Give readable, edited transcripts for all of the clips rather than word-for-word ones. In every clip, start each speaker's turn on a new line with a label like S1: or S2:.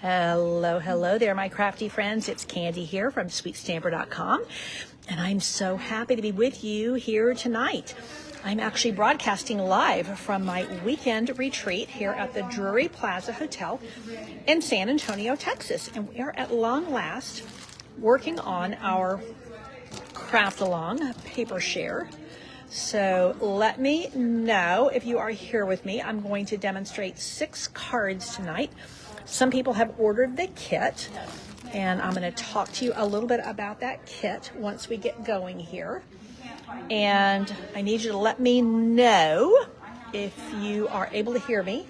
S1: Hello, hello there, my crafty friends. It's Candy here from SweetStamper.com, and I'm so happy to be with you here tonight. I'm actually broadcasting live from my weekend retreat here at the Drury Plaza Hotel in San Antonio, Texas, and we are at long last working on our craft-along paper share. So let me know if you are here with me. I'm going to demonstrate 6 cards tonight. Some people have ordered the kit, and I'm going to talk to you a little bit about that kit once we get going here. And I need you to let me know if you are able to hear me.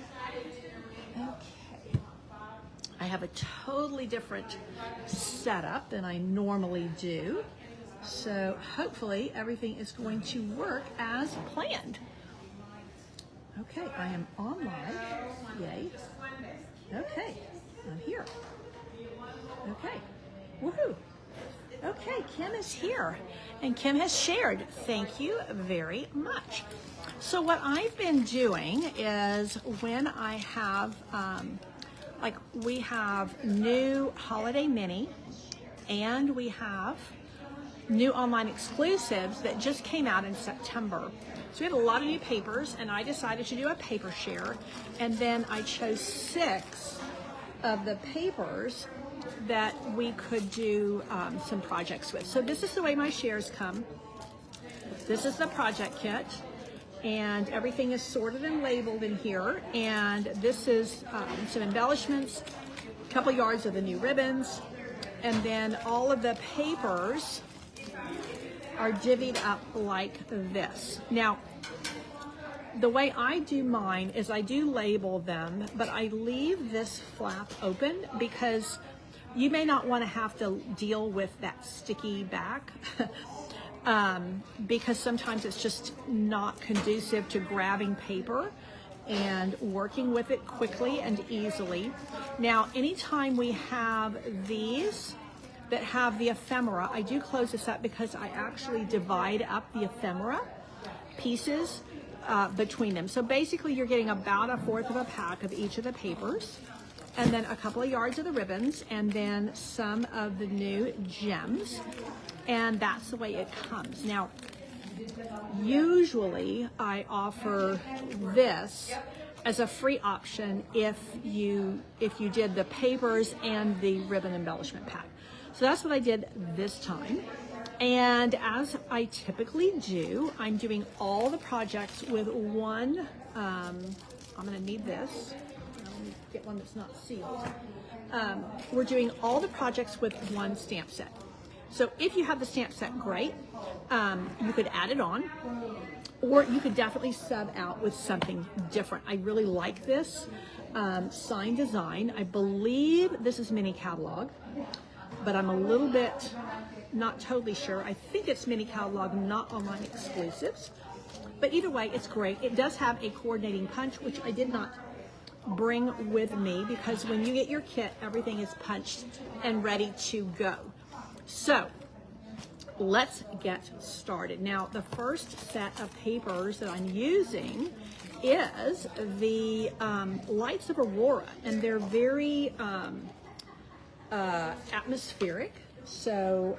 S1: Okay. I have a totally different setup than I normally do. So hopefully everything is going to work as planned. Okay, I am on live. Yay. Okay, I'm here. Okay, woohoo. Okay, Kim is here, and Kim has shared. Thank you very much. So what I've been doing is when I have, we have new holiday mini, and we have new online exclusives that just came out in September. So we have a lot of new papers, and I decided to do a paper share, and then I chose 6 of the papers that we could do some projects with. So this is the way my shares come. This is the project kit, and everything is sorted and labeled in here, and this is some embellishments, a couple yards of the new ribbons, and then all of the papers are divvied up like this. Now, the way I do mine is I do label them, but I leave this flap open because you may not want to have to deal with that sticky back because sometimes it's just not conducive to grabbing paper and working with it quickly and easily. Now, anytime we have these that have the ephemera, I do close this up because I actually divide up the ephemera pieces between them. So basically you're getting about 1/4 of a pack of each of the papers, and then a couple of yards of the ribbons, and then some of the new gems, and that's the way it comes. Now, usually I offer this as a free option if you did the papers and the ribbon embellishment pack. So that's what I did this time. And as I typically do, I'm doing all the projects with one, I'm gonna need this. Let me get one that's not sealed. We're doing all the projects with one stamp set. So if you have the stamp set, great. You could add it on, or you could definitely sub out with something different. I really like this sign design. I believe this is mini catalog, but I'm a little bit not totally sure. I think it's mini catalog, not online exclusives. But either way, it's great. It does have a coordinating punch, which I did not bring with me because when you get your kit, everything is punched and ready to go. So let's get started. Now, the first set of papers that I'm using is the Lights of Aurora, and they're very atmospheric. So,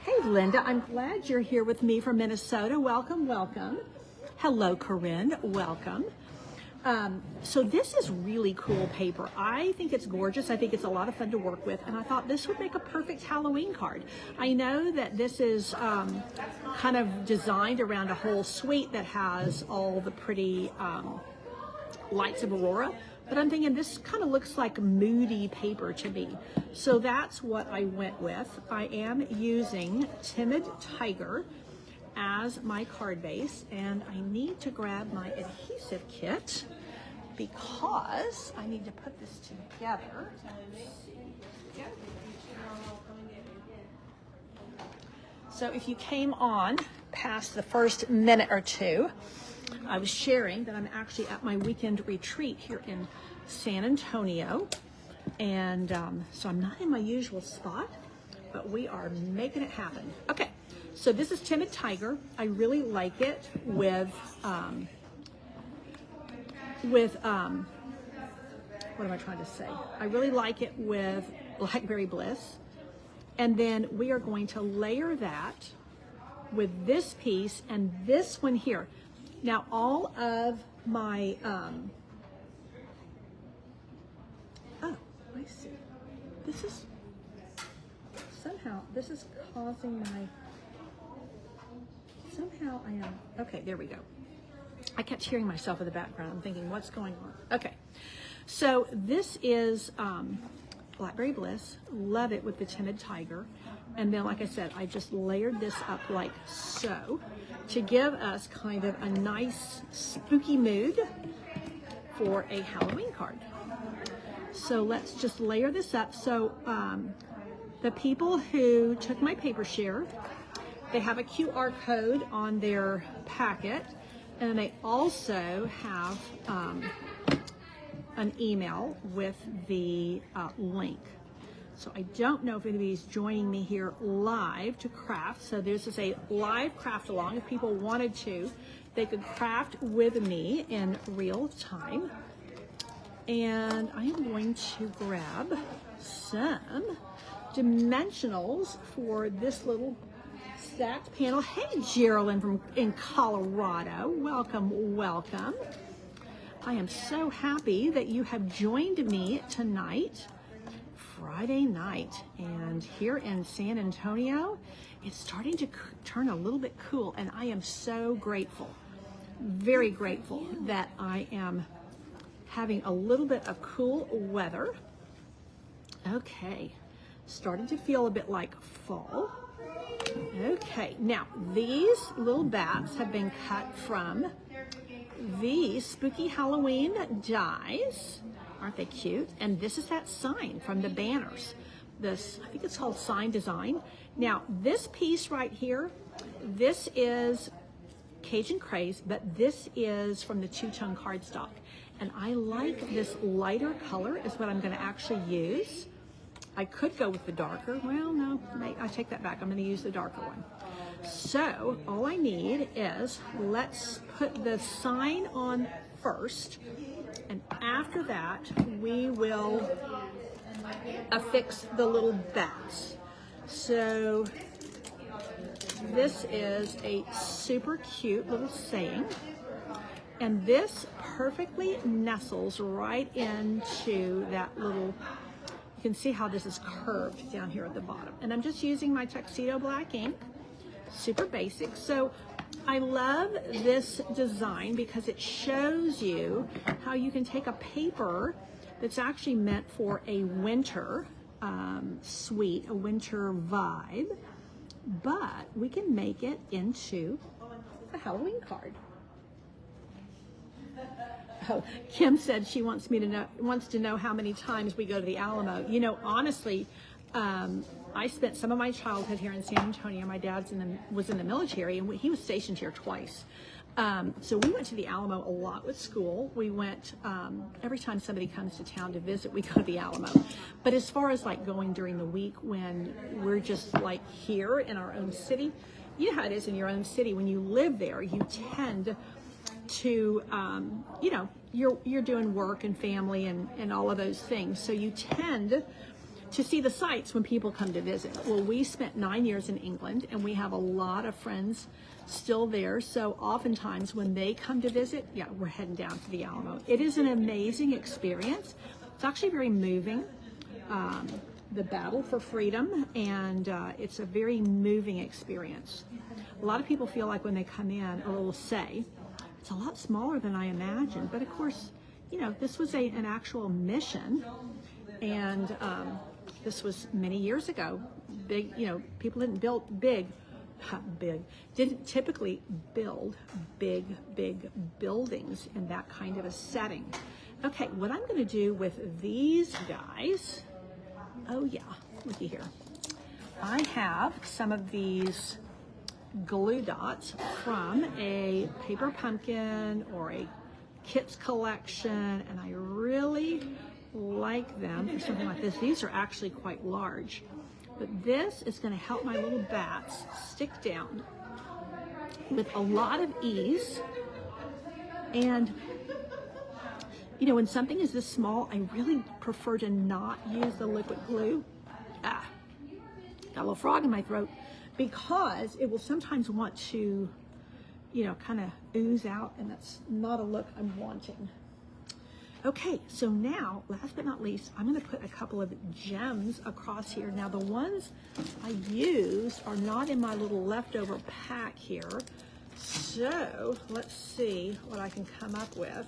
S1: hey Linda, I'm glad you're here with me from Minnesota. Welcome, welcome. Hello, Corinne, welcome. So this is really cool paper. I think it's gorgeous. I think it's a lot of fun to work with, and I thought this would make a perfect Halloween card. I know that this is kind of designed around a whole suite that has all the pretty Lights of Aurora, but I'm thinking this kind of looks like moody paper to me. So that's what I went with. I am using Timid Tiger as my card base, and I need to grab my adhesive kit because I need to put this together. So if you came on past the first minute or two, I was sharing that I'm actually at my weekend retreat here in San Antonio, and so I'm not in my usual spot, but we are making it happen. Okay, so this is Timid Tiger. I really like it with what am I trying to say? I really like it with Blackberry Bliss. And then we are going to layer that with this piece and this one here. Now all of my, oh, I see. This is, somehow, this is causing my, somehow I am, okay, there we go. I kept hearing myself in the background. I'm thinking, what's going on? Okay, so this is Blackberry Bliss. Love it with the Timid Tiger. And then, like I said, I just layered this up like so to give us kind of a nice spooky mood for a Halloween card. So let's just layer this up. So the people who took my paper share, they have a QR code on their packet, and they also have an email with the link. So I don't know if anybody's joining me here live to craft. So this is a live craft along. If people wanted to, they could craft with me in real time. And I am going to grab some dimensionals for this little stacked panel. Hey, Geraldine in Colorado. Welcome, welcome. I am so happy that you have joined me tonight, Friday night. And here in San Antonio, it's starting to turn a little bit cool, and I am so grateful, very grateful that I am having a little bit of cool weather. Okay, starting to feel a bit like fall. Okay, now these little bats have been cut from these Spooky Halloween dies. Aren't they cute? And this is that sign from the banners. This, I think it's called Sign Design. Now, this piece right here, this is Cajun Craze, but this is from the two-tone cardstock. And I like this lighter color is what I'm going to actually use. I could go with the darker. Well, no, I take that back. I'm going to use the darker one. So all I need is, let's put the sign on first. And after that, we will affix the little bats. So this is a super cute little saying. And this perfectly nestles right into that little, you can see how this is curved down here at the bottom. And I'm just using my Tuxedo Black ink, super basic. So I love this design because it shows you how you can take a paper that's actually meant for a winter suite, a winter vibe, but we can make it into a Halloween card. Oh, Kim said she wants to know how many times we go to the Alamo. You know, honestly, I spent some of my childhood here in San Antonio. My dad was in the military, and he was stationed here twice. So we went to the Alamo a lot with school. We went every time somebody comes to town to visit, we go to the Alamo. But as far as like going during the week when we're just like here in our own city, you know how it is in your own city. When you live there, you tend to, you know, you're doing work and family and all of those things. So you tend to see the sights when people come to visit. Well, we spent 9 years in England, and we have a lot of friends still there. So oftentimes when they come to visit, yeah, we're heading down to the Alamo. It is an amazing experience. It's actually very moving, the battle for freedom, and it's a very moving experience. A lot of people feel like when they come in, or will say, it's a lot smaller than I imagined. But of course, you know, this was an actual mission, and this was many years ago. Big, you know, people didn't didn't typically build big buildings in that kind of a setting. Okay, what I'm going to do with these guys, oh yeah, looky here. I have some of these glue dots from a Paper Pumpkin or a Kits collection, and I really like them for something like this. These are actually quite large, but this is going to help my little bats stick down with a lot of ease. And You know, when something is this small, I really prefer to not use the liquid glue. Got a little frog in my throat, because it will sometimes want to, you know, kind of ooze out, and that's not a look I'm wanting. Okay, so now, last but not least, I'm going to put a couple of gems across here. Now, the ones I used are not in my little leftover pack here. So, let's see what I can come up with.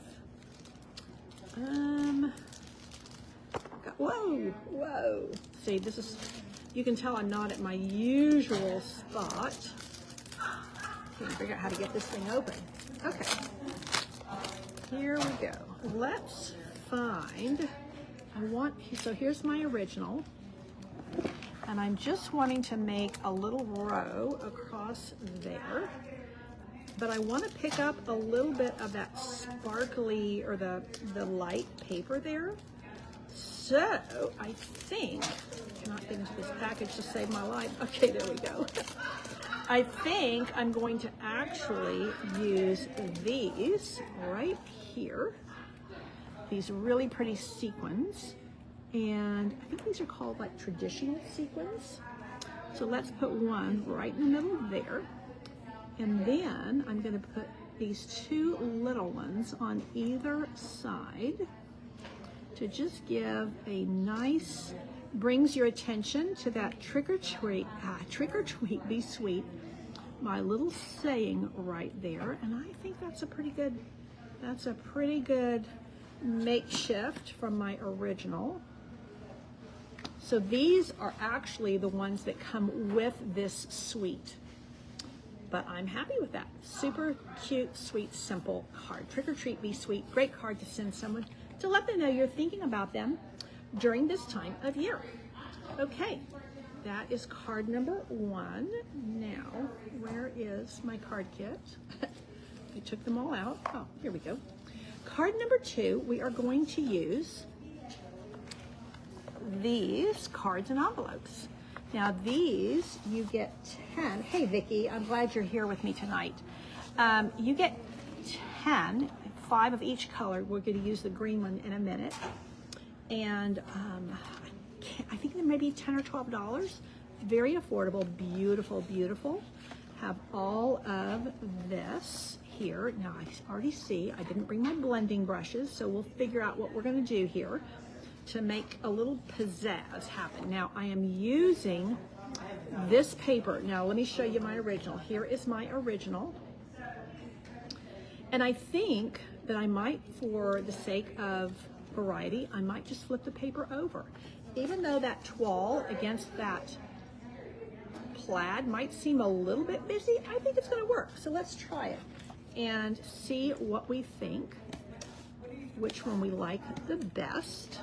S1: Whoa. See, this is, you can tell I'm not at my usual spot. Can't figure out how to get this thing open. Okay. Here we go. Let's find, so here's my original, and I'm just wanting to make a little row across there, but I want to pick up a little bit of that sparkly, or the light paper there. So I think, cannot get into this package to save my life. Okay, there we go. I think I'm going to actually use these right here. These really pretty sequins. And I think these are called like traditional sequins. So let's put one right in the middle there. And then I'm going to put these two little ones on either side to just give a nice, brings your attention to that trick or treat, be sweet, my little saying right there. And I think that's a pretty good makeshift from my original. So these are actually the ones that come with this suite, but I'm happy with that. Super cute, sweet, simple card. Trick or treat, be sweet. Great card to send someone to let them know you're thinking about them during this time of year. Okay, that is card number 1. Now, where is my card kit? I took them all out. Oh, here we go. Card number 2, we are going to use these cards and envelopes. Now these, you get 10. Hey Vicki, I'm glad you're here with me tonight. You get 10, 5 of each color. We're going to use the green one in a minute. And I think there may be $10 or $12. Very affordable, beautiful, beautiful. Have all of this here. Now I already see, I didn't bring my blending brushes, so we'll figure out what we're going to do here to make a little pizzazz happen. Now I am using this paper. Now let me show you my original. Here is my original. And I think that I might, for the sake of variety, I might just flip the paper over. Even though that toile against that plaid might seem a little bit busy, I think it's gonna work. So let's try it and see what we think, which one we like the best.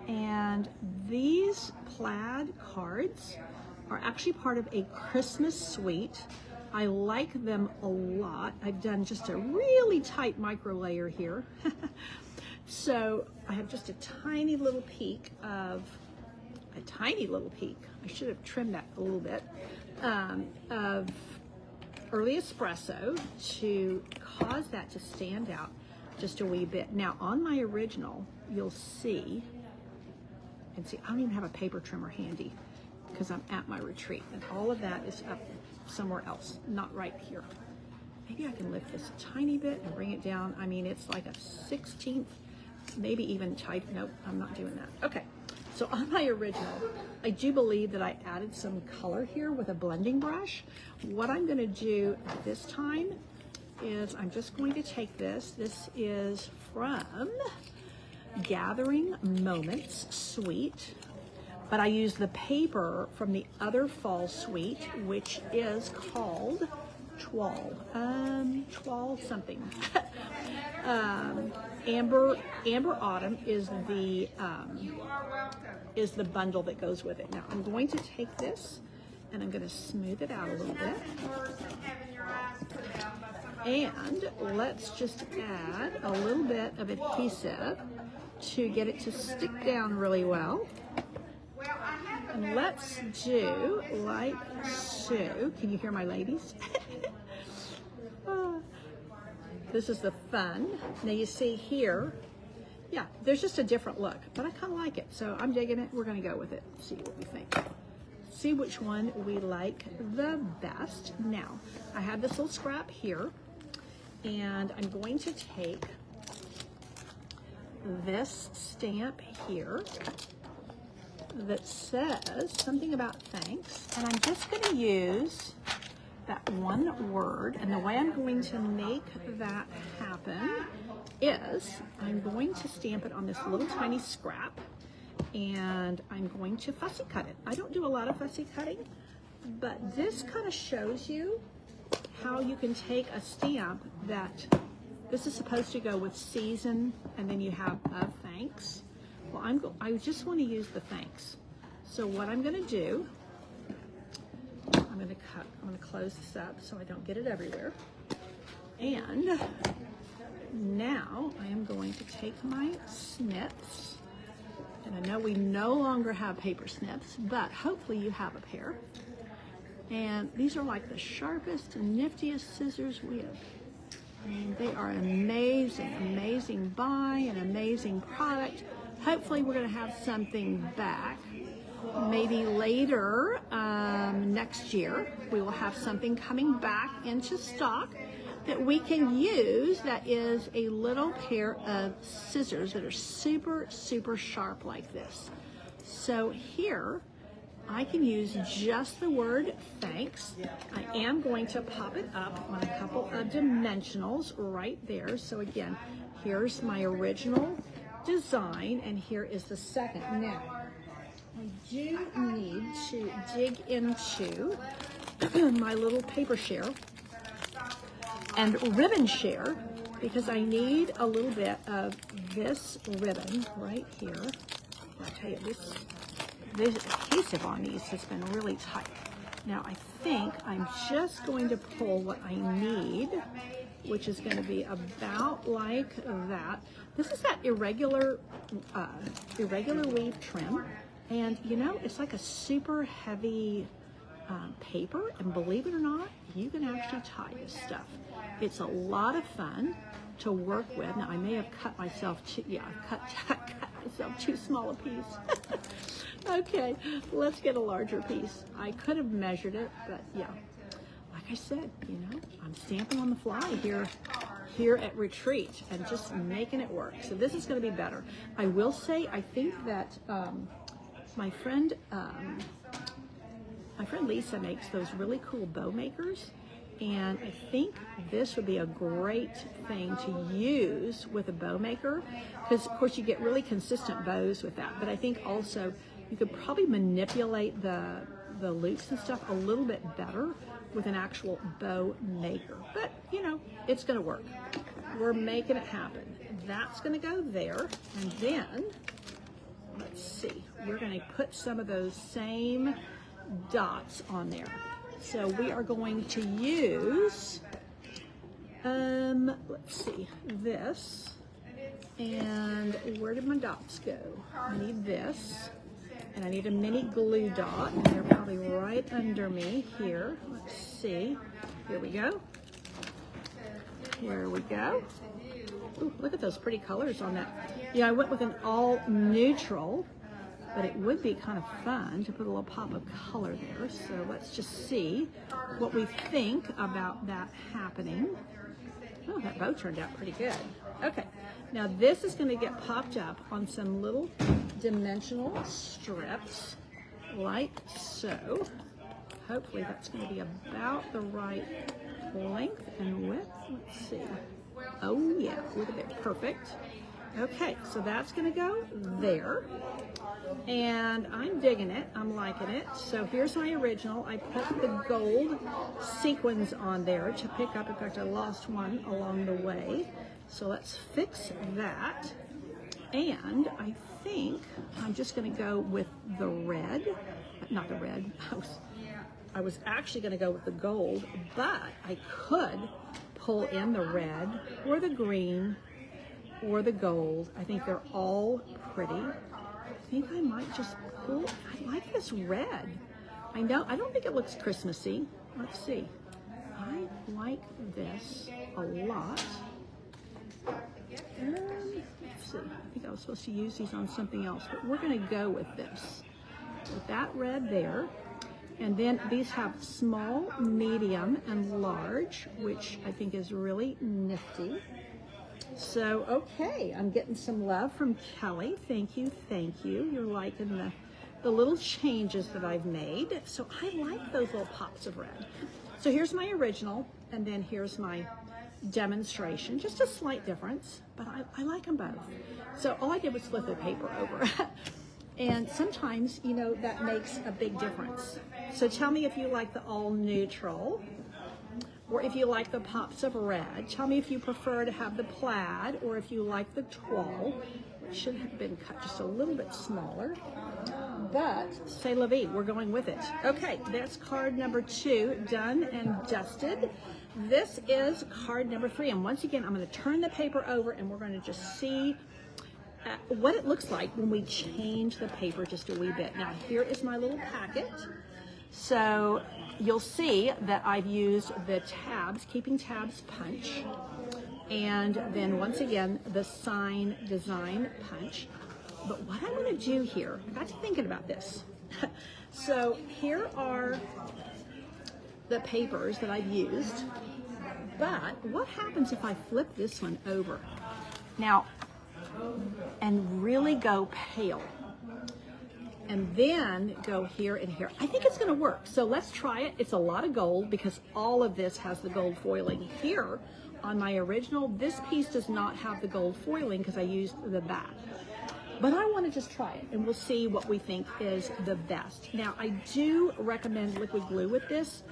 S1: And these plaid cards are actually part of a Christmas suite. I like them a lot. I've done just a really tight micro layer here. So I have just a tiny little peak. I should have trimmed that a little bit, of early espresso to cause that to stand out just a wee bit. Now on my original, you'll see, and see, I don't even have a paper trimmer handy because I'm at my retreat, and all of that is up somewhere else, not right here. Maybe I can lift this a tiny bit and bring it down. I mean, it's like a 16th, maybe even tight. Nope, I'm not doing that. Okay, so on my original, I do believe that I added some color here with a blending brush. What I'm gonna do this time is I'm just going to take this. This is from Gathering Moments Suite, but I use the paper from the other fall suite, which is called Toile something. Amber Autumn is the bundle that goes with it. Now I'm going to take this and I'm going to smooth it out a little bit. And let's just add a little bit of adhesive to get it to stick down really well. And let's do like so. Can you hear my ladies? This is the fun. Now you see here, yeah, there's just a different look, but I kind of like it. So I'm digging it. We're going to go with it. See what we think. See which one we like the best. Now, I have this little scrap here, and I'm going to take this stamp here that says something about thanks, and I'm just going to use that one word, and the way I'm going to make that happen is I'm going to stamp it on this little tiny scrap, and I'm going to fussy cut it. I don't do a lot of fussy cutting, but this kind of shows you how you can take a stamp that this is supposed to go with season, and then you have of thanks. Well, I just want to use the thanks. So what I'm going to do, I'm going to close this up so I don't get it everywhere. And now I am going to take my snips, and I know we no longer have paper snips, but hopefully you have a pair. And these are like the sharpest and niftiest scissors we have. And they are an amazing, amazing buy, an amazing product. Hopefully we're going to have something back. Maybe later next year, we will have something coming back into stock that we can use that is a little pair of scissors that are super, super sharp like this. So here, I can use just the word thanks. I am going to pop it up on a couple of dimensionals right there. So again, here's my original design, and here is the second. Now, I do need to dig into my little paper share and ribbon share, because I need a little bit of this ribbon right here. I tell you, this adhesive on these has been really tight. Now I think I'm just going to pull what I need, which is going to be about like that. This is that irregular weave trim, and you know, it's like a super heavy paper, and believe it or not, you can actually tie this stuff. It's a lot of fun to work with. Now I may have cut myself cut myself too small a piece. Okay, let's get a larger piece. I could have measured it, but yeah, like I said, you know, I'm stamping on the fly here at Retreat and just making it work. So this is going to be better. I will say, I think that my friend Lisa makes those really cool bow makers, and I think this would be a great thing to use with a bow maker, because of course you get really consistent bows with that, but I think also you could probably manipulate the loops and stuff a little bit better with an actual bow maker. But you know, it's gonna work. We're making it happen. That's gonna go there, and then let's see, we're gonna put some of those same dots on there. So we are going to use, let's see, this, and where did my dots go? I need this, and I need a mini glue dot, and they're probably right under me here. Let's see, here we go. Here we go. Ooh, look at those pretty colors on that. Yeah, I went with an all neutral, but it would be kind of fun to put a little pop of color there. So let's just see what we think about that happening. Oh, that bow turned out pretty good. Okay, now this is going to get popped up on some little dimensional strips like so. Hopefully that's going to be about the right length and width. Let's see. Oh yeah, look at that, perfect. Okay, so that's going to go there. And I'm digging it, I'm liking it. So here's my original. I put the gold sequins on there to pick up. In fact, I lost one along the way. So let's fix that. And I think I'm just gonna go with the red, not the red, I was actually gonna go with the gold, but I could pull in the red or the green or the gold. I think they're all pretty. I think I might just pull, I like this red. I don't think it looks Christmassy. Let's see. I like this a lot. Let's see, I think I was supposed to use these on something else, but we're going to go with this. With that red there. And then these have small, medium, and large, which I think is really nifty. So, okay, I'm getting some love from Kelly. Thank you, thank you. You're liking the little changes that I've made. So I like those little pops of red. So here's my original, and then here's my demonstration. Just a slight difference, but I like them both. So all I did was flip the paper over. And sometimes, you know, that makes a big difference. So tell me if you like the all neutral, or if you like the pops of red. Tell me if you prefer to have the plaid, or if you like the toile. It should have been cut just a little bit smaller, but c'est la vie, we're going with it. Okay, that's card number 2, done and dusted. This is card number 3, and once again, I'm going to turn the paper over, and we're going to just see what it looks like when we change the paper just a wee bit. Now, here is my little packet. So you'll see that I've used the tabs, Keeping Tabs punch, and then once again, the Sign Design punch. But what I'm going to do here, I got to thinking about this. So here are the papers that I've used, but what happens if I flip this one over? Now, and really go pale, and then go here and here. I think it's going to work. So let's try it. It's a lot of gold because all of this has the gold foiling. Here on my original, this piece does not have the gold foiling because I used the back. But I want to just try it, and we'll see what we think is the best. Now, I do recommend liquid glue with this.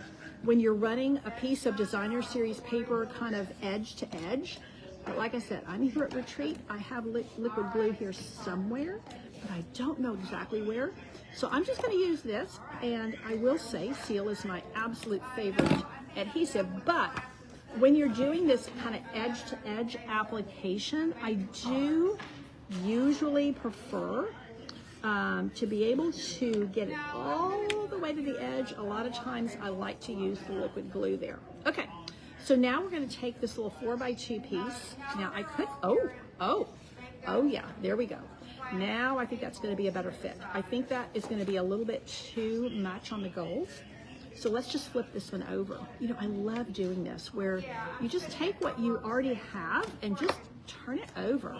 S1: When you're running a piece of designer series paper kind of edge to edge, but like I said, I'm here at Retreat. I have liquid glue here somewhere, but I don't know exactly where. So I'm just going to use this, and I will say Seal is my absolute favorite adhesive, but when you're doing this kind of edge-to-edge application, I do usually prefer to be able to get it all the way to the edge. A lot of times I like to use the liquid glue there. Okay. So now we're going to take this little 4x2 piece. Now I could, oh yeah, there we go. Now I think that's going to be a better fit. I think that is going to be a little bit too much on the gold. So let's just flip this one over. You know, I love doing this where you just take what you already have and just turn it over.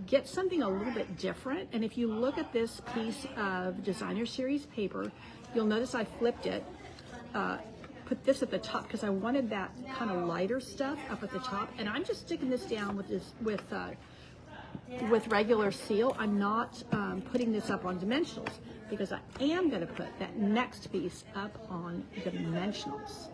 S1: Get something a little bit different. And if you look at this piece of designer series paper, you'll notice I flipped it. Put this at the top because I wanted that kind of lighter stuff up at the top, and I'm just sticking this down with this with regular Seal. I'm not putting this up on dimensionals because I am going to put that next piece up on dimensionals.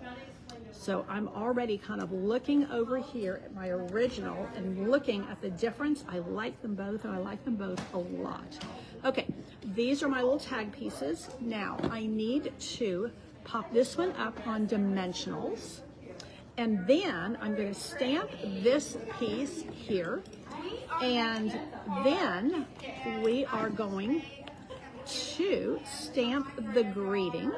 S1: So I'm already kind of looking over here at my original and looking at the difference. I like them both, and I like them both a lot. Okay, these are my little tag pieces. Now I need to pop this one up on dimensionals, and then I'm going to stamp this piece here, and then we are going to stamp the greeting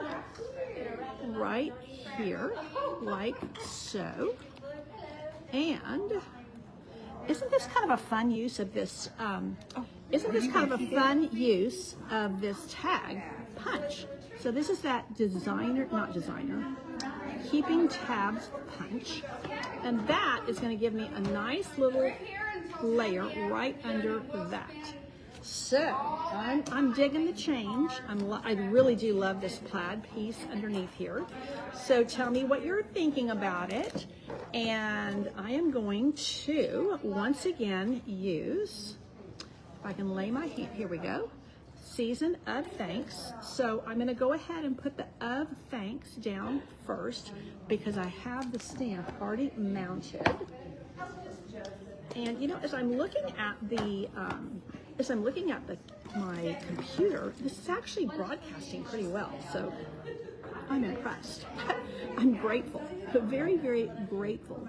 S1: right here like so. And isn't this kind of a fun use of this tag punch? So this is that Keeping Tabs punch, and that is going to give me a nice little layer right under that. So I'm digging the change. I really do love this plaid piece underneath here. So tell me what you're thinking about it, and I am going to once again use, if I can lay my hand, here we go. Season of Thanks. So I'm going to go ahead and put the of thanks down first because I have the stamp already mounted. And you know, as I'm looking at my computer, this is actually broadcasting pretty well. So I'm impressed. I'm grateful, very, very grateful.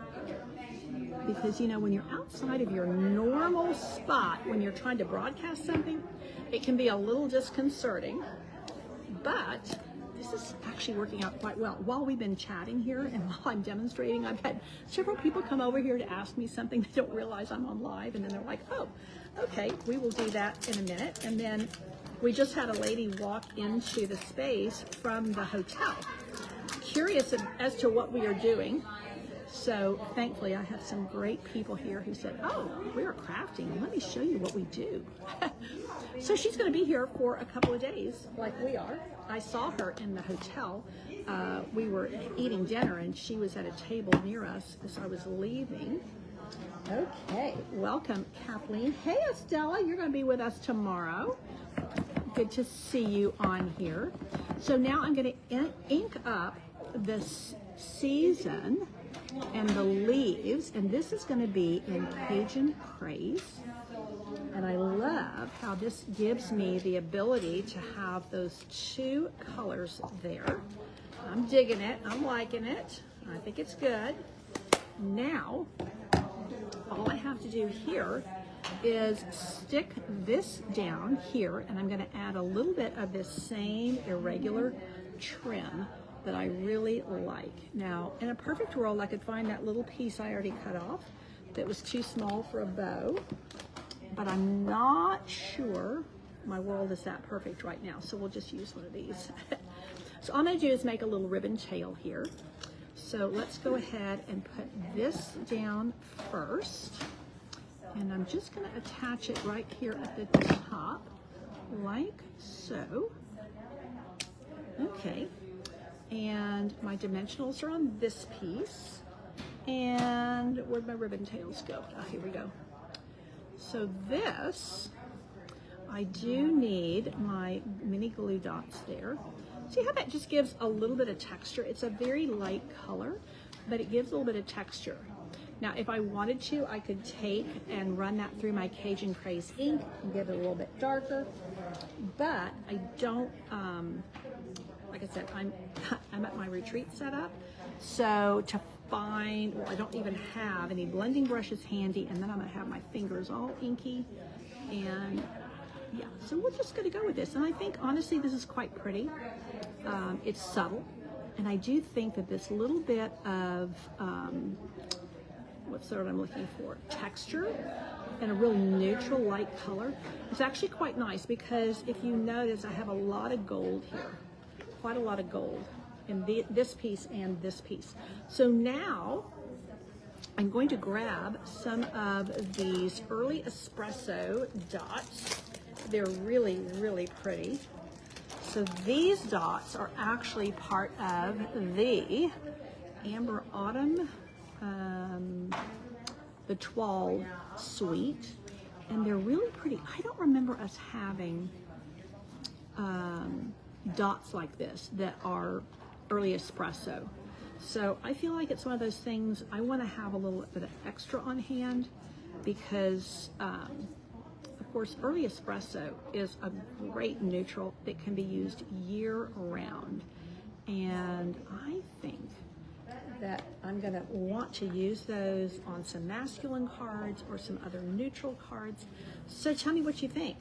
S1: Because, you know, when you're outside of your normal spot, when you're trying to broadcast something, it can be a little disconcerting. But this is actually working out quite well. While we've been chatting here and while I'm demonstrating, I've had several people come over here to ask me something. They don't realize I'm on live, and then they're like, oh, okay, we will do that in a minute. And then we just had a lady walk into the space from the hotel, curious as to what we are doing. So thankfully, I have some great people here who said, oh, we're crafting. Let me show you what we do. So she's going to be here for a couple of days like we are. I saw her in the hotel. We were eating dinner and she was at a table near us as I was leaving. Okay, welcome, Kathleen. Hey, Estella, you're going to be with us tomorrow. Good to see you on here. So now I'm going to ink up this season and the leaves, and this is going to be in Cajun Craze. And I love how this gives me the ability to have those two colors there. I'm digging it. I'm liking it. I think it's good. Now, all I have to do here is stick this down here, and I'm going to add a little bit of this same irregular trim that I really like. Now, in a perfect world, I could find that little piece I already cut off that was too small for a bow, but I'm not sure my world is that perfect right now, so we'll just use one of these. So all I'm going to do is make a little ribbon tail here. So let's go ahead and put this down first, and I'm just going to attach it right here at the top, like so. Okay. And my dimensionals are on this piece. And where'd my ribbon tails go? Oh, here we go. So this, I do need my mini glue dots there. See how that just gives a little bit of texture? It's a very light color, but it gives a little bit of texture. Now, if I wanted to, I could take and run that through my Cajun Craze ink and get it a little bit darker, but I don't, like I said, I'm at my retreat setup, so to find, well, I don't even have any blending brushes handy, and then I'm gonna have my fingers all inky, and yeah, so we're just gonna go with this. And I think, honestly, this is quite pretty. It's subtle, and I do think that this little bit of, what's the word I'm looking for? Texture and a real neutral light color is actually quite nice, because if you notice, I have a lot of gold here. Quite a lot of gold in this piece and this piece. So now I'm going to grab some of these early espresso dots. They're really, really pretty. So these dots are actually part of the Amber Autumn, the Toile suite, and they're really pretty. I don't remember us having dots like this that are early espresso. So I feel like it's one of those things I want to have a little bit of extra on hand, because of course early espresso is a great neutral that can be used year round, and I think that I'm going to want to use those on some masculine cards or some other neutral cards. So tell me what you think.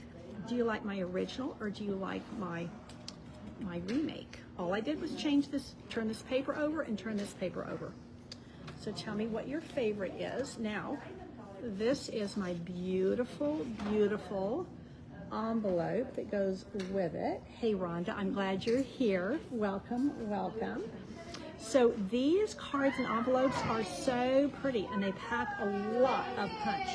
S1: Do you like my original, or do you like my remake? All I did was change this, turn this paper over and turn this paper over. So tell me what your favorite is. Now, this is my beautiful, beautiful envelope that goes with it. Hey, Rhonda, I'm glad you're here. Welcome, welcome. So these cards and envelopes are so pretty, and they pack a lot of punch.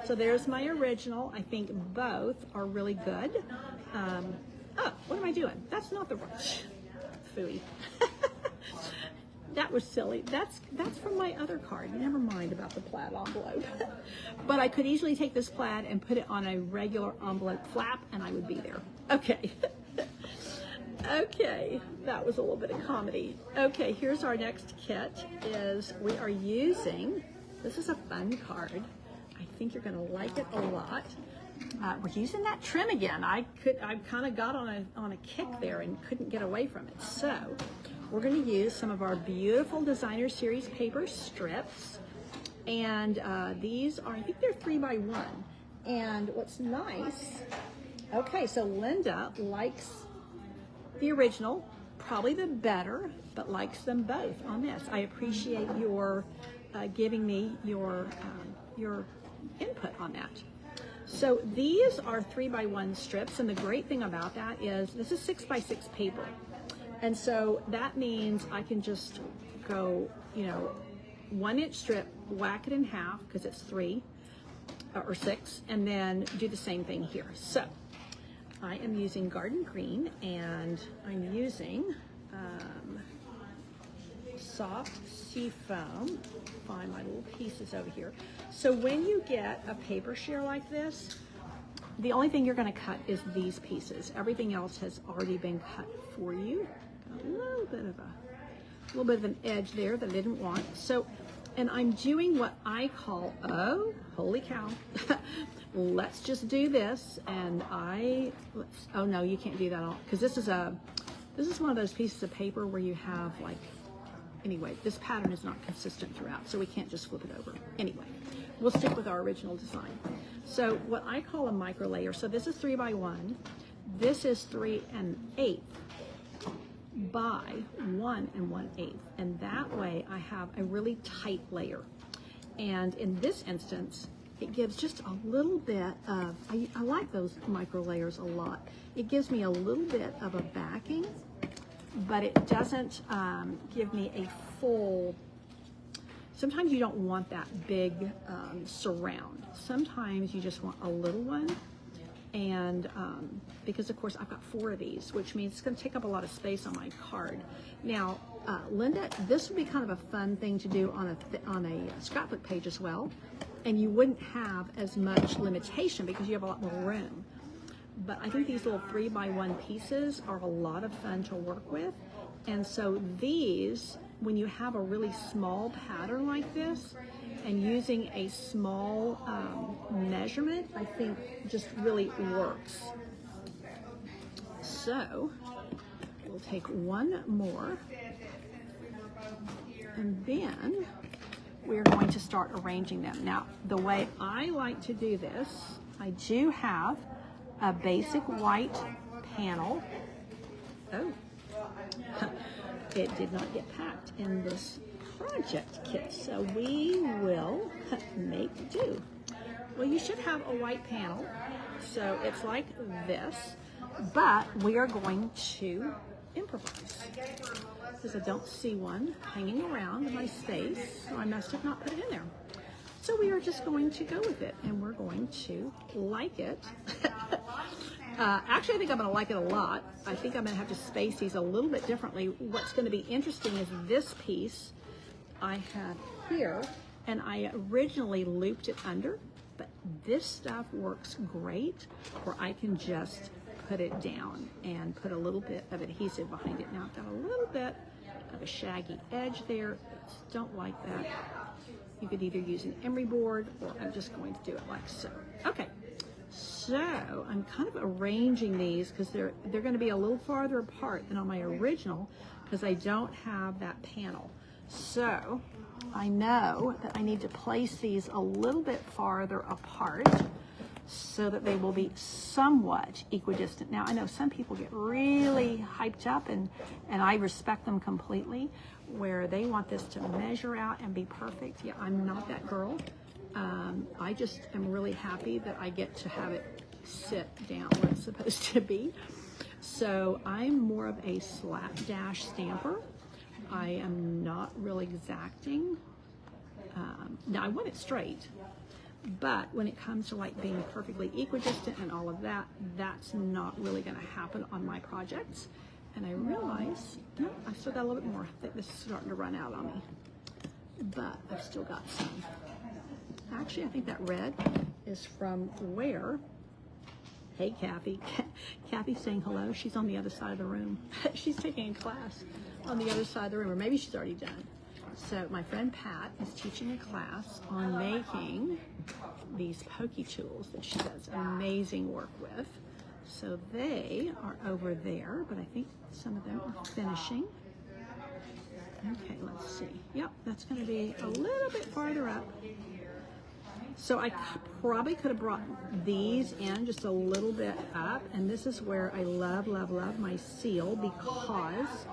S1: So there's my original. I think both are really good. Oh, what am I doing? That's not the right. Phooey. That was silly. That's from my other card. Never mind about the plaid envelope. But I could easily take this plaid and put it on a regular envelope flap, and I would be there. Okay. Okay, that was a little bit of comedy. Okay, here's our next kit. We are using, this is a fun card. I think you're gonna like it a lot. We're using that trim again. I kind of got on a kick there and couldn't get away from it. So we're going to use some of our beautiful Designer Series paper strips, and these are, I think they're 3x1. And what's nice, okay, so Linda likes the original probably the better, but likes them both on this. I appreciate your giving me your input on that. So these are 3x1 strips, and the great thing about that is this is 6x6 paper. And so that means I can just go, 1 inch strip, whack it in half because it's 3 or 6, and then do the same thing here. So I am using Garden Green, and I'm using soft sea foam. Find my little pieces over here. So when you get a paper share like this, the only thing you're going to cut is these pieces. Everything else has already been cut for you. A little bit of an edge there that I didn't want. So, and I'm doing what I call, oh, holy cow. Let's just do this. And oh no, you can't do that all, because this is one of those pieces of paper where you have like, anyway, this pattern is not consistent throughout, so we can't just flip it over. Anyway, we'll stick with our original design. So what I call a micro layer, so this is 3x1, this is 3 1/8 by 1 1/8, and that way I have a really tight layer. And in this instance, it gives just a little bit of, I like those micro layers a lot. It gives me a little bit of a backing, but it doesn't give me a full, sometimes you don't want that big surround. Sometimes you just want a little one. And because of course I've got 4 of these, which means it's going to take up a lot of space on my card. Now, Linda, this would be kind of a fun thing to do on a scrapbook page as well. And you wouldn't have as much limitation because you have a lot more room. But I think these little 3x1 pieces are a lot of fun to work with. And so these, when you have a really small pattern like this, and using a small measurement, I think just really works. So we'll take 1 more, and then we're going to start arranging them. Now, the way I like to do this, I do have a basic white panel. Oh, it did not get packed in this project kit, so we will make do. Well, you should have a white panel, so it's like this, but we are going to improvise because I don't see one hanging around in my space, so I must have not put it in there. So we are just going to go with it, and we're going to like it. Actually, I think I'm going to like it a lot. I think I'm going to have to space these a little bit differently. What's going to be interesting is this piece I have here, and I originally looped it under, but this stuff works great where I can just put it down and put a little bit of adhesive behind it. Now I've got a little bit of a shaggy edge there. Don't like that. You could either use an emery board, or I'm just going to do it like so. Okay, so I'm kind of arranging these because they're going to be a little farther apart than on my original because I don't have that panel. So I know that I need to place these a little bit farther apart so that they will be somewhat equidistant. Now, I know some people get really hyped up, and I respect them completely, where they want this to measure out and be perfect. Yeah, I'm not that girl. I just am really happy that I get to have it sit down where it's supposed to be. So I'm more of a slapdash stamper. I am not really exacting. Now I want it straight, but when it comes to like being perfectly equidistant and all of that, that's not really going to happen on my projects. And I realize, no, I've still got a little bit more. I think this is starting to run out on me, but I've still got some. Actually, I think that red is from where? Hey, Kathy. Kathy's saying hello. She's on the other side of the room. She's taking a class on the other side of the room, or maybe she's already done. So my friend Pat is teaching a class on making these pokey tools that she does amazing work with. So they are over there, but I think some of them are finishing. Okay, let's see. Yep, that's going to be a little bit farther up. So I probably could have brought these in just a little bit up, and this is where I love, love, love my seal, because,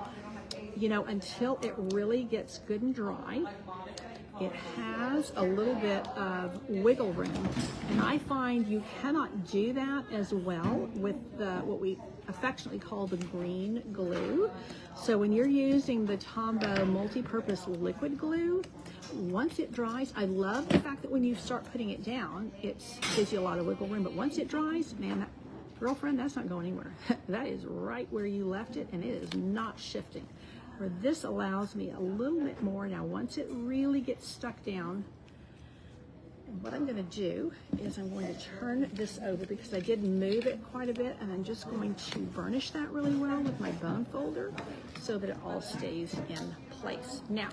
S1: you know, until it really gets good and dry, it has a little bit of wiggle room, and I find you cannot do that as well with what we affectionately call the green glue. So when you're using the Tombow multi-purpose liquid glue, once it dries, I love the fact that when you start putting it down, it gives you a lot of wiggle room, but once it dries, man, girlfriend, that's not going anywhere. That is right where you left it, and it is not shifting. Where this allows me a little bit more. Now, once it really gets stuck down, and what I'm going to do is I'm going to turn this over, because I did move it quite a bit, and I'm just going to burnish that really well with my bone folder so that it all stays in place. Now,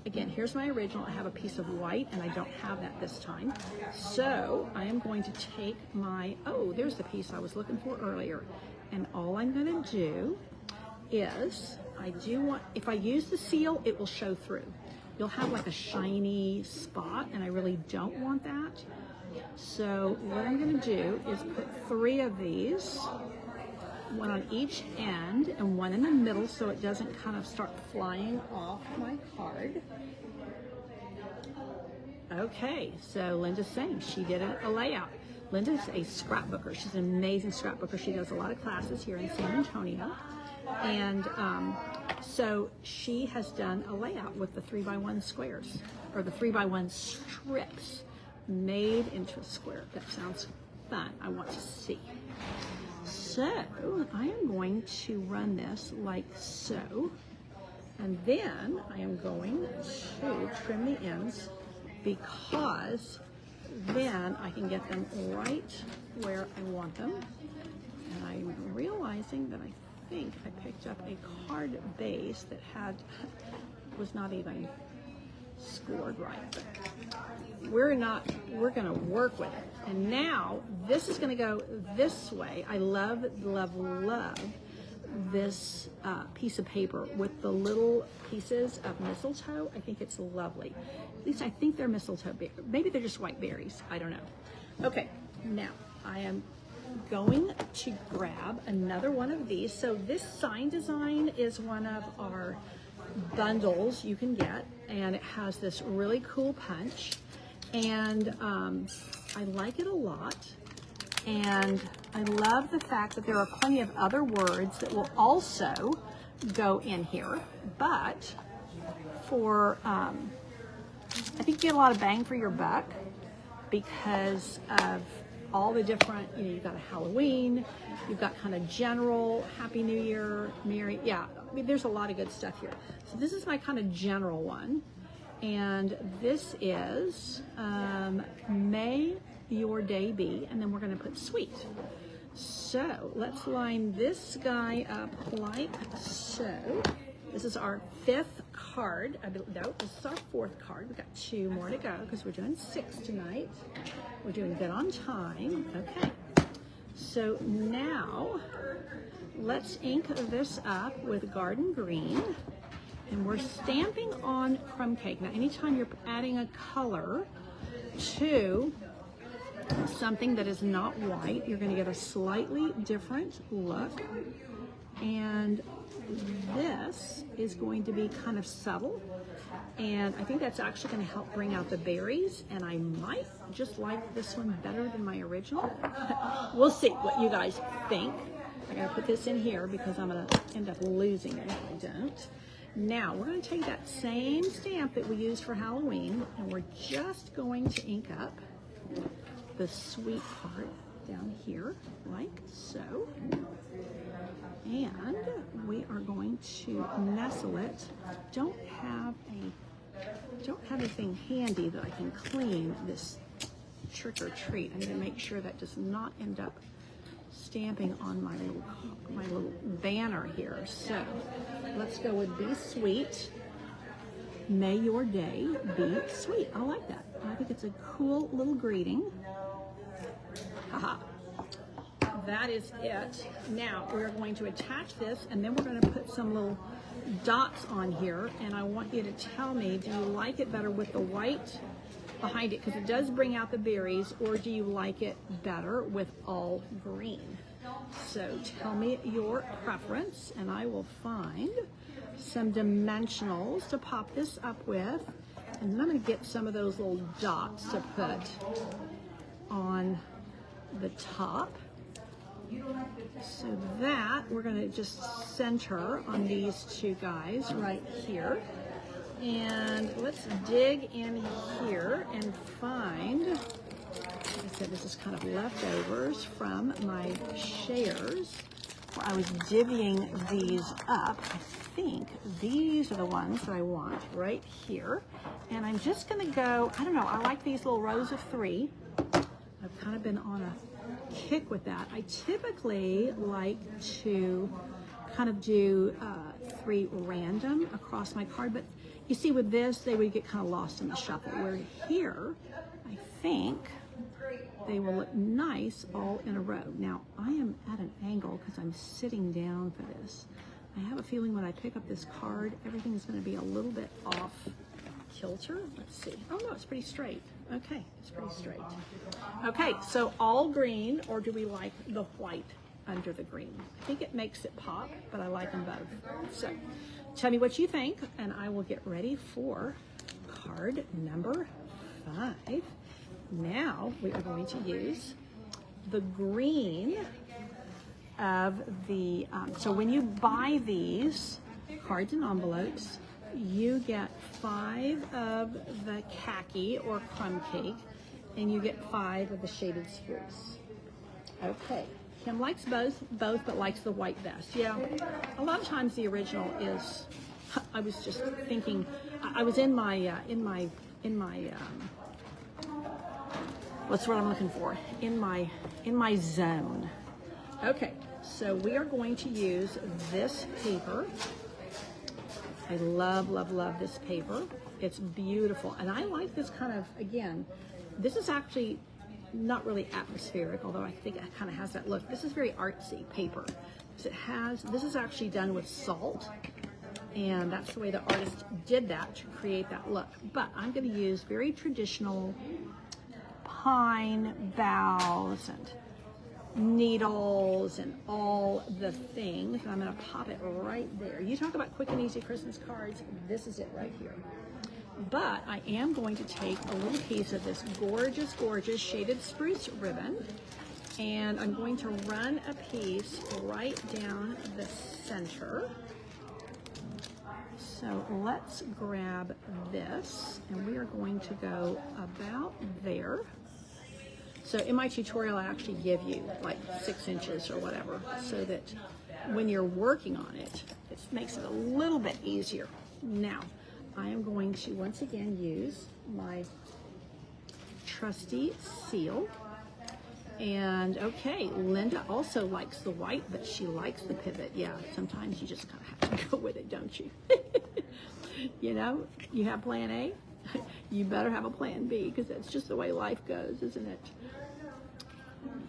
S1: again, here's my original. I have a piece of white, and I don't have that this time. So I am going to take my, oh, there's the piece I was looking for earlier. And all I'm going to do is, I do want, if I use the seal, it will show through. You'll have like a shiny spot, and I really don't want that. So what I'm going to do is put 3 of these, one on each end and one in the middle, so it doesn't kind of start flying off my card. Okay, so Linda's saying she did a layout. Linda's a scrapbooker. She's an amazing scrapbooker. She does a lot of classes here in San Antonio. And so she has done a layout with the 3x1 squares, or the 3x1 strips made into a square. That sounds fun. I want to see. So I am going to run this like so, and then I am going to trim the ends, because then I can get them right where I want them. And I'm realizing that I think I picked up a card base that was not even scored right, but we're going to work with it. And now this is going to go this way. I love, love, love this piece of paper with the little pieces of mistletoe. I think it's lovely. At least I think they're mistletoe. Maybe they're just white berries. I don't know. Okay, now I am going to grab another one of these. So this sign design is one of our bundles you can get, and it has this really cool punch, and I like it a lot. And I love the fact that there are plenty of other words that will also go in here, but for I think you get a lot of bang for your buck, because of all the different, you know, you've got a Halloween, you've got kind of general Happy New Year, Merry, yeah, I mean, there's a lot of good stuff here. So this is my kind of general one, and this is May Your Day Be, and then we're going to put sweet. So let's line this guy up like so. This is our 5th card. No, this is our 4th card. We've got 2 more to go, because we're doing 6 tonight. We're doing good on time. Okay. So now let's ink this up with Garden Green. And we're stamping on crumb cake. Now, anytime you're adding a color to something that is not white, you're going to get a slightly different look. And this is going to be kind of subtle, and I think that's actually going to help bring out the berries, and I might just like this one better than my original. We'll see what you guys think. I gotta put this in here because I'm gonna end up losing it if I don't. Now we're going to take that same stamp that we used for Halloween, and we're just going to ink up the sweet part down here like so. And we are going to nestle it. Don't have anything handy that I can clean this trick or treat. I'm going to make sure that does not end up stamping on my little banner here. So let's go with Be Sweet. May your day be sweet. I like that. I think it's a cool little greeting. Haha. That is it. Now we're going to attach this, and then we're going to put some little dots on here, and I want you to tell me, do you like it better with the white behind it because it does bring out the berries, or do you like it better with all green? So tell me your preference, and I will find some dimensionals to pop this up with, and then I'm going to get some of those little dots to put on the top, so that we're going to just center on these two guys right here. And let's dig in here and find, like I said, this is kind of leftovers from my shares where I was divvying these up. I think these are the ones that I want right here. And I'm just going to go, I don't know, I like these little rows of 3. I've kind of been on a kick with that. I typically like to kind of do 3 random across my card, but you see with this, they would get kind of lost in the shuffle, where here, I think they will look nice all in a row. Now, I am at an angle because I'm sitting down for this. I have a feeling when I pick up this card, everything's going to be a little bit off kilter. Let's see. Oh no, it's pretty straight. Okay, it's pretty straight. Okay, so all green, or do we like the white under the green? I think it makes it pop, but I like them both. So tell me what you think, and I will get ready for card number 5. Now we are going to use the green of the, so when you buy these cards and envelopes, you get 5 of the khaki or crumb cake, and you get 5 of the shaded spruce. Okay, Kim likes both, but likes the white best. Yeah, a lot of times the original is, I was just thinking, I was in my what's what I'm looking for? In my zone. Okay, so we are going to use this paper. I love, love, love this paper. It's beautiful. And I like this kind of, again, this is actually not really atmospheric, although I think it kind of has that look. This is very artsy paper. This is actually done with salt, and that's the way the artist did that to create that look. But I'm going to use very traditional pine boughs and needles and all the things. I'm going to pop it right there. You talk about quick and easy Christmas cards, this is it right here. But I am going to take a little piece of this gorgeous, gorgeous shaded spruce ribbon, and I'm going to run a piece right down the center. So let's grab this, and we are going to go about there. So in my tutorial, I actually give you like 6 inches or whatever, so that when you're working on it, it makes it a little bit easier. Now, I am going to once again use my trusty seal. And okay, Linda also likes the white, but she likes the pivot. Yeah, sometimes you just kind of have to go with it, don't you? You know, you have plan A, you better have a plan B, because that's just the way life goes, isn't it?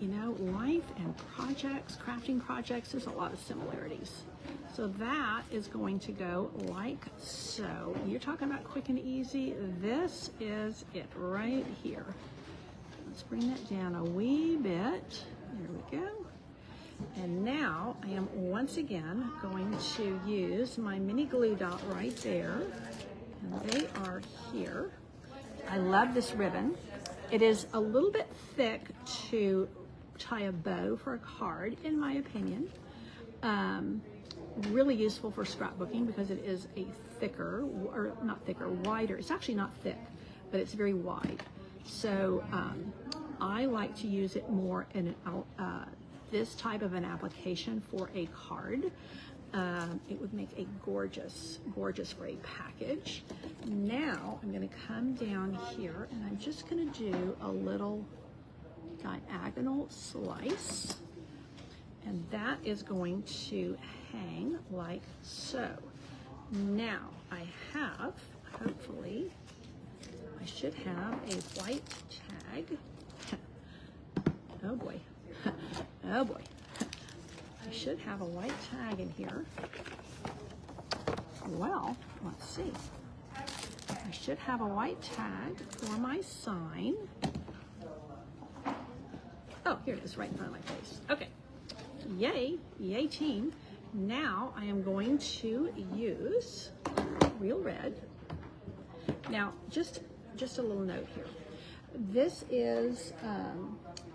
S1: You know, life and projects, crafting projects, there's a lot of similarities. So that is going to go like so. You're talking about quick and easy. This is it right here. Let's bring that down a wee bit. There we go. And now I am once again going to use my mini glue dot right there. And they are here. I love this ribbon. It is a little bit thick to tie a bow for a card, in my opinion. Really useful for scrapbooking because it is a thicker, or not thicker, wider. It's actually not thick, but it's very wide. So I like to use it more in this type of an application for a card. It would make a gorgeous, gorgeous gray package. Now I'm going to come down here, and I'm just going to do a little diagonal slice, and that is going to hang like so. Now I have, hopefully, I should have a white tag. Oh boy, oh boy. I should have a white tag in here. Well, let's see. I should have a white tag for my sign. Oh, here it is, right in front of my face. Okay, yay team. Now I am going to use Real Red. Now, just a little note here. This is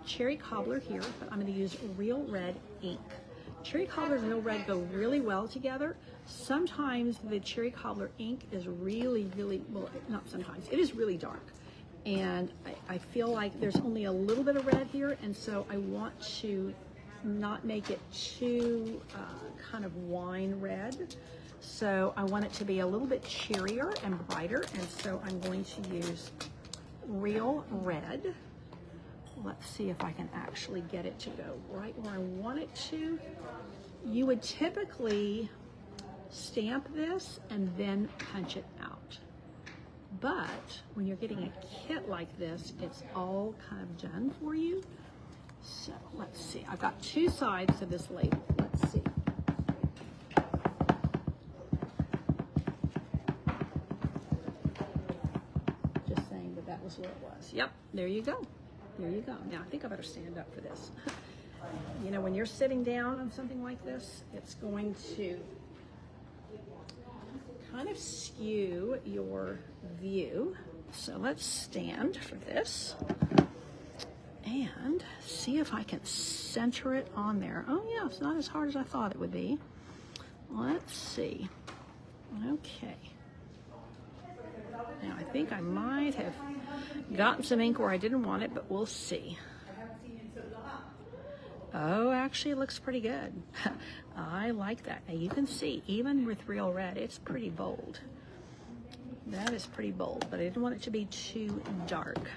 S1: Cherry Cobbler here, but I'm going to use Real Red ink. Cherry Cobbler and Real Red go really well together. Sometimes the Cherry Cobbler ink is really, well, not sometimes, it is really dark. And I feel like there's only a little bit of red here, and so I want to not make it too kind of wine red. So I want it to be a little bit cheerier and brighter, and so I'm going to use Real Red. Let's see if I can actually get it to go right where I want it to. You would typically stamp this and then punch it out. But when you're getting a kit like this, it's all kind of done for you. So let's see, I've got two sides of this label. Let's see. Just saying that was where it was. Yep, there you go. There you go. Now I think I better stand up for this. You know, when you're sitting down on something like this, it's going to kind of skew your view. So let's stand for this and see if I can center it on there. Oh yeah, it's not as hard as I thought it would be. Let's see. Okay. Now I think I might have gotten some ink where I didn't want it, but we'll see. Oh, actually it looks pretty good. I like that. Now you can see, even with Real Red, it's pretty bold. That is pretty bold, but I didn't want it to be too dark.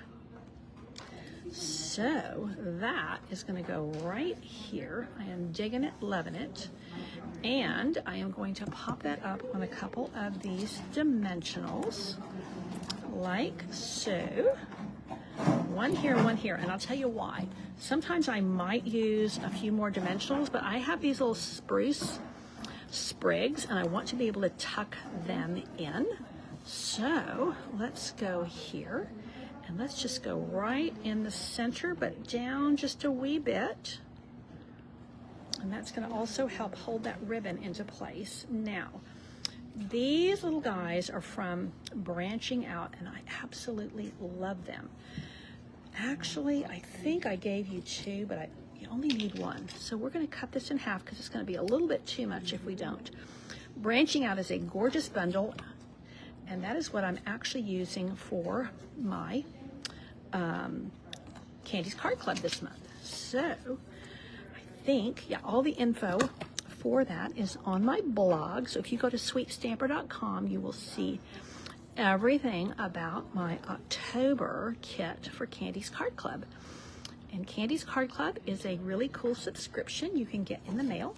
S1: So that is going to go right here. I am digging it, loving it. And I am going to pop that up on a couple of these dimensionals, like so. One here, and I'll tell you why. Sometimes I might use a few more dimensionals, but I have these little spruce sprigs, and I want to be able to tuck them in. So let's go here, and let's just go right in the center, but down just a wee bit. And that's going to also help hold that ribbon into place. Now, these little guys are from Branching Out, and I absolutely love them. Actually, I think I gave you two, but you only need one. So we're going to cut this in half because it's going to be a little bit too much if we don't. Branching Out is a gorgeous bundle, and that is what I'm actually using for my Candy's Card Club this month. So I think, yeah, all the info for that is on my blog. So if you go to sweetstamper.com, you will see everything about my October kit for Candy's Card Club. And Candy's Card Club is a really cool subscription you can get in the mail.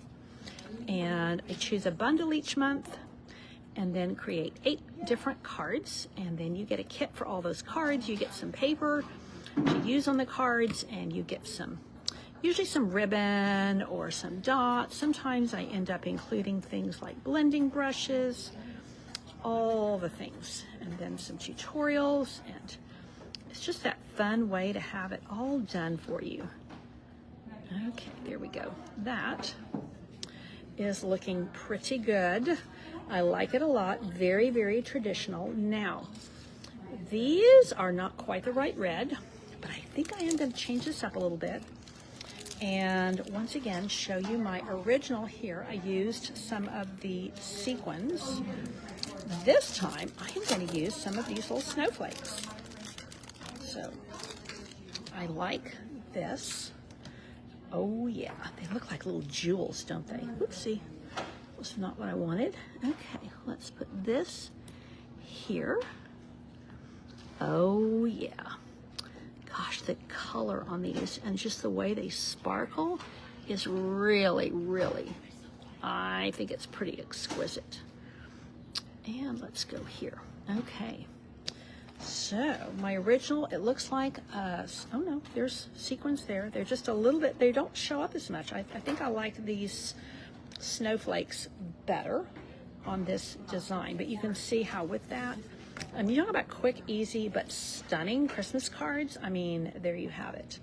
S1: And I choose a bundle each month and then create 8 different cards. And then you get a kit for all those cards. You get some paper to use on the cards, and you get usually some ribbon or some dots. Sometimes I end up including things like blending brushes, all the things, and then some tutorials, and it's just that fun way to have it all done for you. Okay, there we go. That is looking pretty good. I like it a lot. Very, very traditional. Now, these are not quite the right red, but I think I am going to change this up a little bit. And once again, show you my original here. I used some of the sequins. This time, I am going to use some of these little snowflakes. So, I like this. Oh yeah, they look like little jewels, don't they? Oopsie, that's not what I wanted. Okay, let's put this here. Oh yeah. Gosh, the color on these and just the way they sparkle is really, really, I think it's pretty exquisite. And let's go here. Okay. So my original, it looks like, oh no, there's sequins there. They're just a little bit, they don't show up as much. I think I like these snowflakes better on this design, but you can see how with that, You talk about quick, easy, but stunning Christmas cards. I mean, there you have it.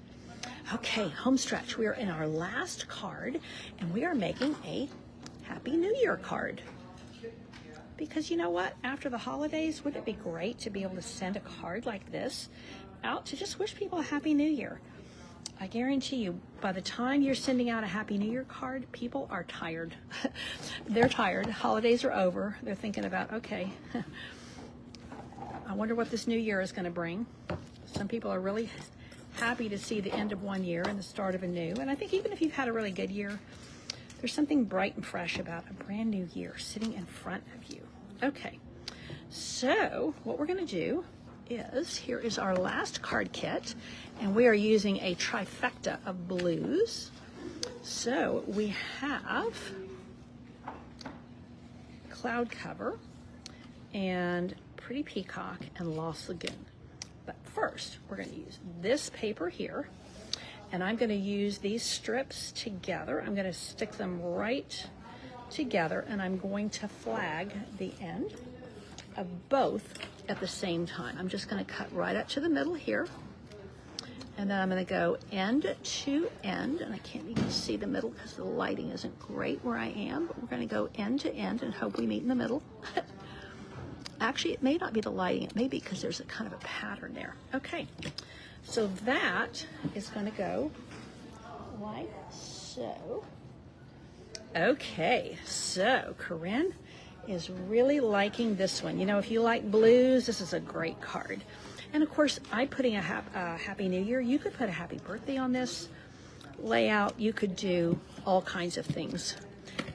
S1: Okay, home stretch. We are in our last card, and we are making a Happy New Year card. Because you know what? After the holidays, wouldn't it be great to be able to send a card like this out to just wish people a Happy New Year? I guarantee you, by the time you're sending out a Happy New Year card, people are tired. They're tired. Holidays are over. They're thinking about, okay, I wonder what this new year is going to bring. Some people are really happy to see the end of one year and the start of a new. And I think even if you've had a really good year, there's something bright and fresh about a brand new year sitting in front of you. Okay, so what we're going to do is, here is our last card kit, and we are using a trifecta of blues. So we have Cloud Cover and Pretty Peacock and Lost Lagoon. But first, we're going to use this paper here, and I'm going to use these strips together. I'm going to stick them right together, and I'm going to flag the end of both at the same time. I'm just going to cut right up to the middle here, and then I'm going to go end to end, and I can't even see the middle because the lighting isn't great where I am, but we're going to go end to end and hope we meet in the middle. Actually, it may not be the lighting, it may be because there's a kind of a pattern there. Okay, so that is going to go like so. Okay, so Corinne is really liking this one. You know, if you like blues, this is a great card. And of course, I'm putting a Happy New Year. You could put a happy birthday on this layout. You could do all kinds of things.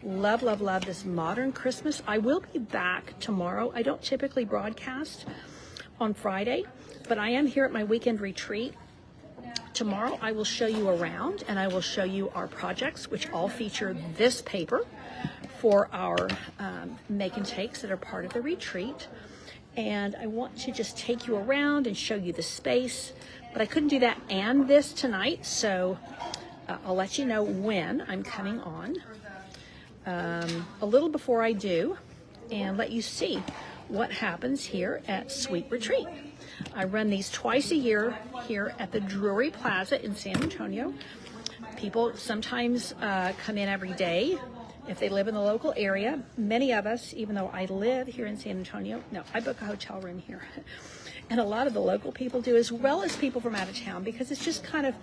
S1: Love, love, love this modern Christmas. I will be back tomorrow. I don't typically broadcast on Friday, but I am here at my weekend retreat. Tomorrow I will show you around, and I will show you our projects, which all feature this paper for our make and takes that are part of the retreat. And I want to just take you around and show you the space, but I couldn't do that and this tonight, so I'll let you know when I'm coming on a little before I do, and let you see what happens here at Sweet Retreat. I run these twice a year here at the Drury Plaza in San Antonio. People sometimes come in every day if they live in the local area. Many of us, even though I live here in San Antonio, no, I book a hotel room here. And a lot of the local people do, as well as people from out of town, because it's just kind of,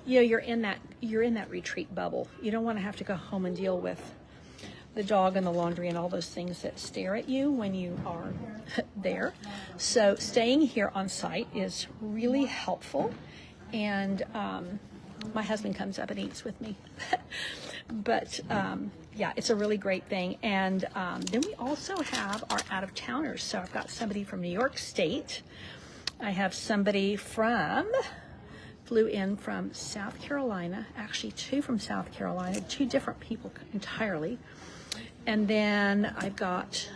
S1: you know, you're in that retreat bubble. You don't want to have to go home and deal with the dog and the laundry and all those things that stare at you when you are there. So staying here on site is really helpful. And my husband comes up and eats with me. But yeah, it's a really great thing. And then we also have our out-of-towners. So I've got somebody from New York State. I have somebody flew in from South Carolina, actually 2 from South Carolina, 2 different people entirely. And then I've got,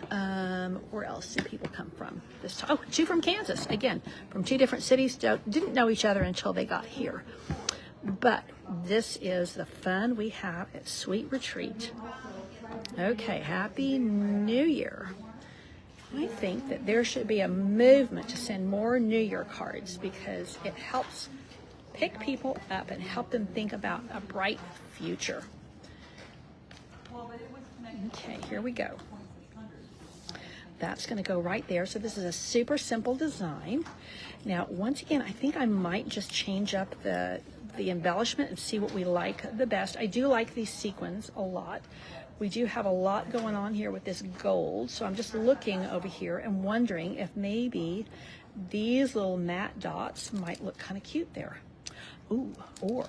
S1: where else do people come from this time? Oh, 2 from Kansas, again, from 2 different cities, didn't know each other until they got here. But this is the fun we have at Sweet Retreat. Okay, Happy New Year. I think that there should be a movement to send more New Year cards, because it helps pick people up and help them think about a bright future. Okay, here we go. That's going to go right there. So this is a super simple design. Now, once again, I think I might just change up the embellishment and see what we like the best. I do like these sequins a lot. We do have a lot going on here with this gold. So I'm just looking over here and wondering if maybe these little matte dots might look kind of cute there. Ooh, or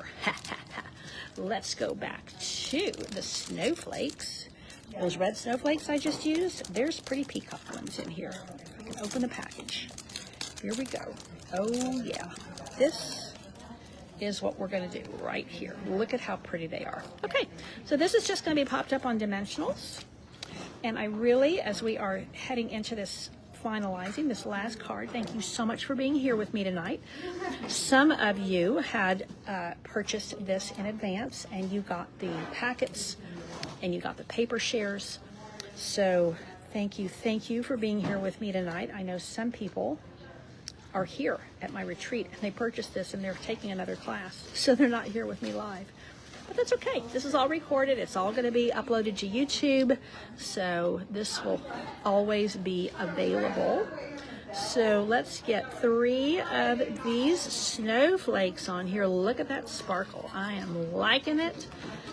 S1: let's go back to the snowflakes. Those red snowflakes I just used, there's pretty peacock ones in here. I can open the package. Here we go. Oh yeah, this is what we're going to do right here. Look at how pretty they are. Okay, so this is just going to be popped up on Dimensionals. And I really, as we are heading into this finalizing this last card, thank you so much for being here with me tonight. Some of you had purchased this in advance, and you got the packets and you got the paper shares. So Thank you for being here with me tonight. I know some people are here at my retreat and they purchased this and they're taking another class, so they're not here with me live. But that's okay. This is all recorded. It's all going to be uploaded to YouTube, so this will always be available. So let's get 3 of these snowflakes on here. Look at that sparkle. I am liking it.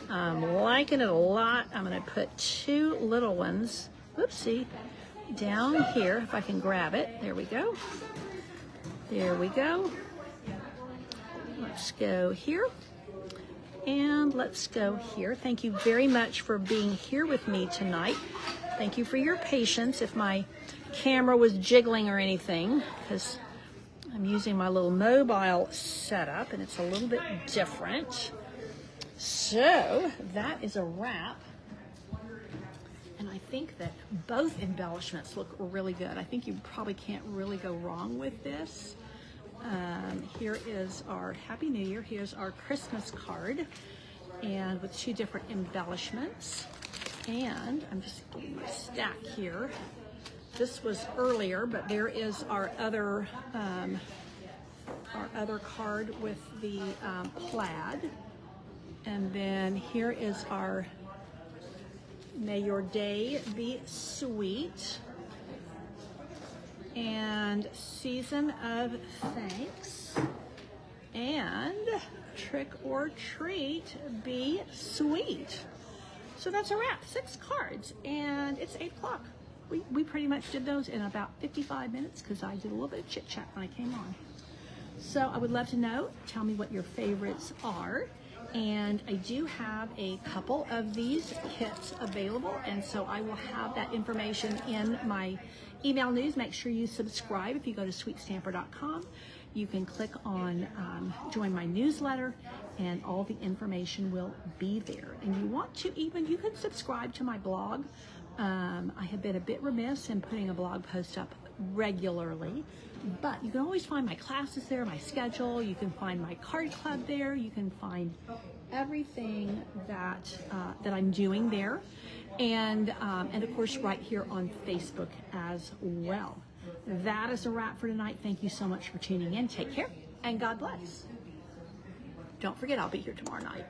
S1: I'm liking it a lot. I'm going to put 2 little ones, whoopsie, down here if I can grab it. There we go. There we go. Let's go here. And let's go here. Thank you very much for being here with me tonight. Thank you for your patience if my camera was jiggling or anything, because I'm using my little mobile setup and it's a little bit different. So that is a wrap. And I think that both embellishments look really good. I think you probably can't really go wrong with this. Here is our Happy New Year. Here's our Christmas card, and with 2 different embellishments. And I'm just getting my stack here. This was earlier, but there is our other card with the plaid. And then here is our May Your Day Be Sweet and Season of Thanks and Trick or Treat Be Sweet. So that's a wrap. 6 cards, and it's 8 o'clock. We pretty much did those in about 55 minutes because I did a little bit of chit chat when I came on. So I would love to know, tell me what your favorites are. And I do have a couple of these kits available, and so I will have that information in my email news. Make sure you subscribe. If you go to sweetstamper.com, you can click on join my newsletter, and all the information will be there. And you can subscribe to my blog. I have been a bit remiss in putting a blog post up regularly, but you can always find my classes there, my schedule. You can find my card club there. You can find everything that I'm doing there, and of course right here on Facebook as well. That is a wrap for tonight. Thank you so much for tuning in. Take care and God bless. Don't forget, I'll be here tomorrow night.